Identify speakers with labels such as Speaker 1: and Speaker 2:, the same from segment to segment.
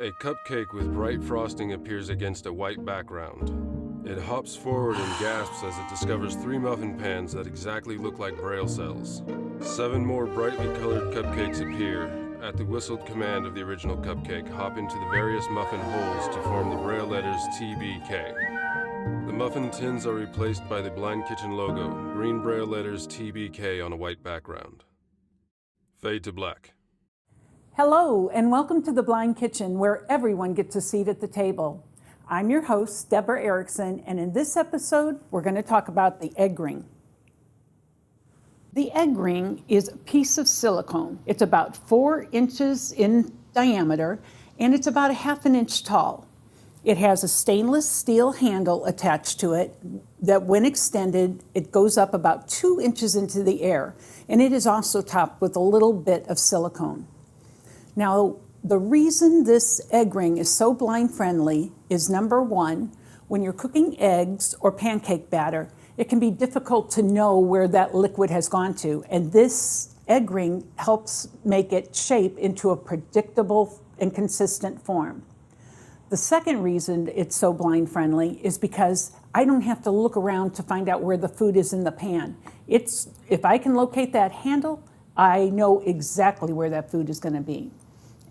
Speaker 1: A cupcake with bright frosting appears against a white background. It hops forward and gasps as it discovers 3 muffin pans that exactly look like braille cells. 7 more brightly colored cupcakes appear. At the whistled command of the original cupcake, hop into the various muffin holes to form the braille letters TBK. The muffin tins are replaced by the Blind Kitchen logo, green braille letters TBK on a white background. Fade to black.
Speaker 2: Hello, and welcome to the Blind Kitchen, where everyone gets a seat at the table. I'm your host, Deborah Erickson, and in this episode, we're going to talk about the egg ring. The egg ring is a piece of silicone. It's about 4 inches in diameter, and it's about 1/2 inch tall. It has a stainless steel handle attached to it that when extended, it goes up about 2 inches into the air, and it is also topped with a little bit of silicone. Now, the reason this egg ring is so blind friendly is number one, when you're cooking eggs or pancake batter, it can be difficult to know where that liquid has gone to, and this egg ring helps make it shape into a predictable and consistent form. The second reason it's so blind friendly is because I don't have to look around to find out where the food is in the pan. If I can locate that handle, I know exactly where that food is going to be.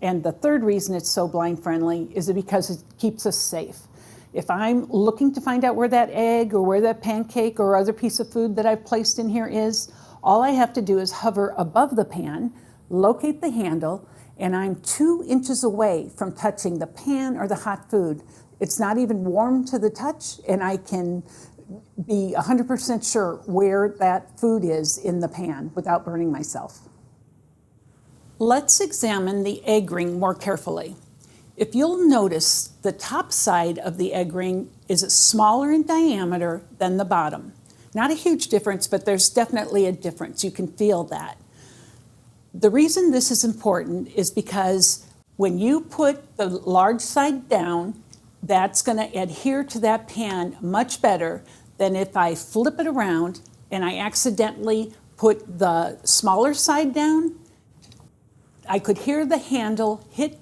Speaker 2: And the third reason it's so blind friendly is because it keeps us safe. If I'm looking to find out where that egg or where that pancake or other piece of food that I've placed in here is, all I have to do is hover above the pan, locate the handle, and I'm 2 inches away from touching the pan or the hot food. It's not even warm to the touch, and I can be 100% sure where that food is in the pan without burning myself. Let's examine the egg ring more carefully. If you'll notice, the top side of the egg ring is smaller in diameter than the bottom. Not a huge difference, but there's definitely a difference. You can feel that. The reason this is important is because when you put the large side down, that's going to adhere to that pan much better than if I flip it around and I accidentally put the smaller side down. I could hear the handle hit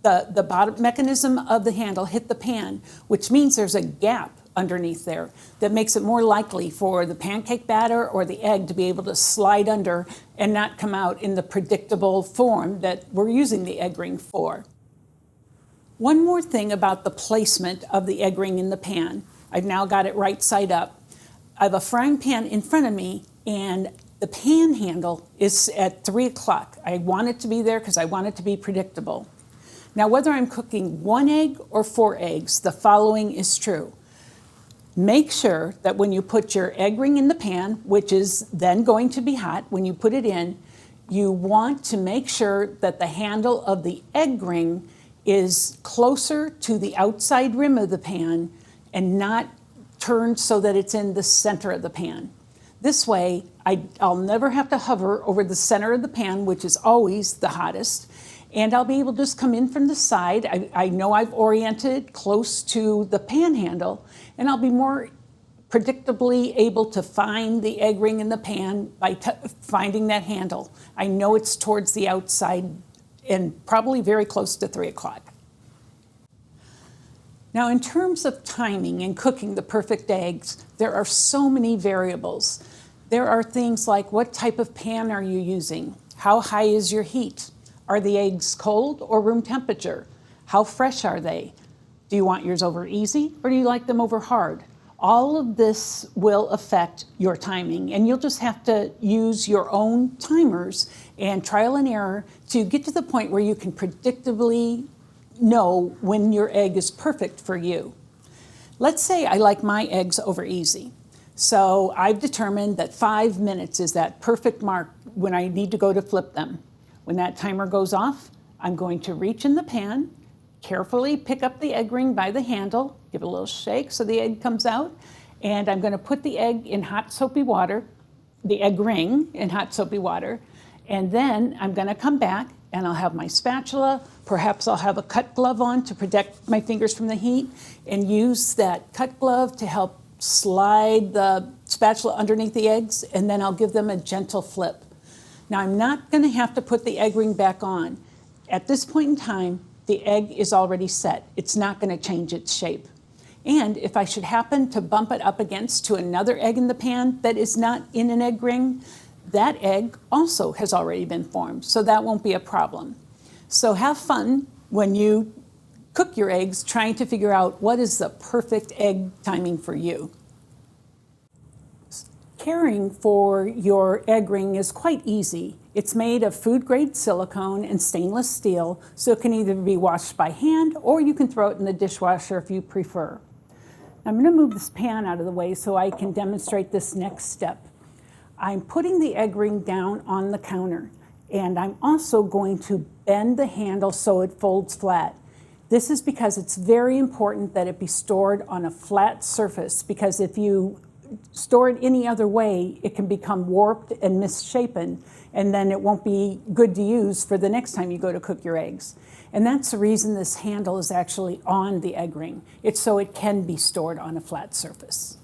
Speaker 2: the bottom mechanism of the handle hit the pan, which means there's a gap underneath there that makes it more likely for the pancake batter or the egg to be able to slide under and not come out in the predictable form that we're using the egg ring for. One more thing about the placement of the egg ring in the pan. I've now got it right side up. I have a frying pan in front of me, and the pan handle is at 3 o'clock. I want it to be there because I want it to be predictable. Now, whether I'm cooking 1 egg or 4 eggs, the following is true. Make sure that when you put your egg ring in the pan, which is then going to be hot when you put it in, you want to make sure that the handle of the egg ring is closer to the outside rim of the pan and not turned so that it's in the center of the pan. This way, I'll never have to hover over the center of the pan, which is always the hottest, and I'll be able to just come in from the side. I know I've oriented close to the pan handle, and I'll be more predictably able to find the egg ring in the pan by finding that handle. I know it's towards the outside and probably very close to 3 o'clock. Now, in terms of timing and cooking the perfect eggs, there are so many variables. There are things like, what type of pan are you using? How high is your heat? Are the eggs cold or room temperature? How fresh are they? Do you want yours over easy or do you like them over hard? All of this will affect your timing, and you'll just have to use your own timers and trial and error to get to the point where you can predictably know when your egg is perfect for you. Let's say I like my eggs over easy. So I've determined that 5 minutes is that perfect mark when I need to go to flip them. When that timer goes off, I'm going to reach in the pan, carefully pick up the egg ring by the handle, give it a little shake so the egg comes out, and I'm going to put the egg in hot soapy water, the egg ring in hot soapy water, and then I'm going to come back and I'll have my spatula. Perhaps I'll have a cut glove on to protect my fingers from the heat and use that cut glove to help slide the spatula underneath the eggs, and then I'll give them a gentle flip. Now, I'm not going to have to put the egg ring back on. At this point in time, the egg is already set. It's not going to change its shape. And if I should happen to bump it up against to another egg in the pan that is not in an egg ring, that egg also has already been formed, so that won't be a problem. So have fun when you cook your eggs trying to figure out what is the perfect egg timing for you. Caring for your egg ring is quite easy. It's made of food-grade silicone and stainless steel, so it can either be washed by hand or you can throw it in the dishwasher if you prefer. I'm going to move this pan out of the way so I can demonstrate this next step. I'm putting the egg ring down on the counter, and I'm also going to bend the handle so it folds flat. This is because it's very important that it be stored on a flat surface, because if you store it any other way, it can become warped and misshapen, and then it won't be good to use for the next time you go to cook your eggs. And that's the reason this handle is actually on the egg ring. It's so it can be stored on a flat surface.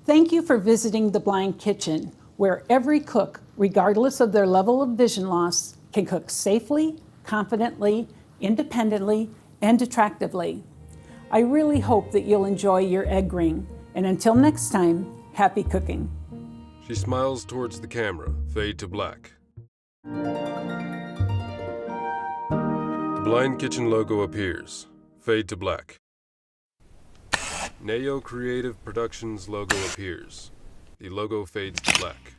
Speaker 2: Thank you for visiting The Blind Kitchen, where every cook, regardless of their level of vision loss, can cook safely, confidently, independently, and attractively. I really hope that you'll enjoy your egg ring. And until next time, happy cooking.
Speaker 1: She smiles towards the camera, fade to black. The Blind Kitchen logo appears, fade to black. Neo Creative Productions logo appears. The logo fades to black.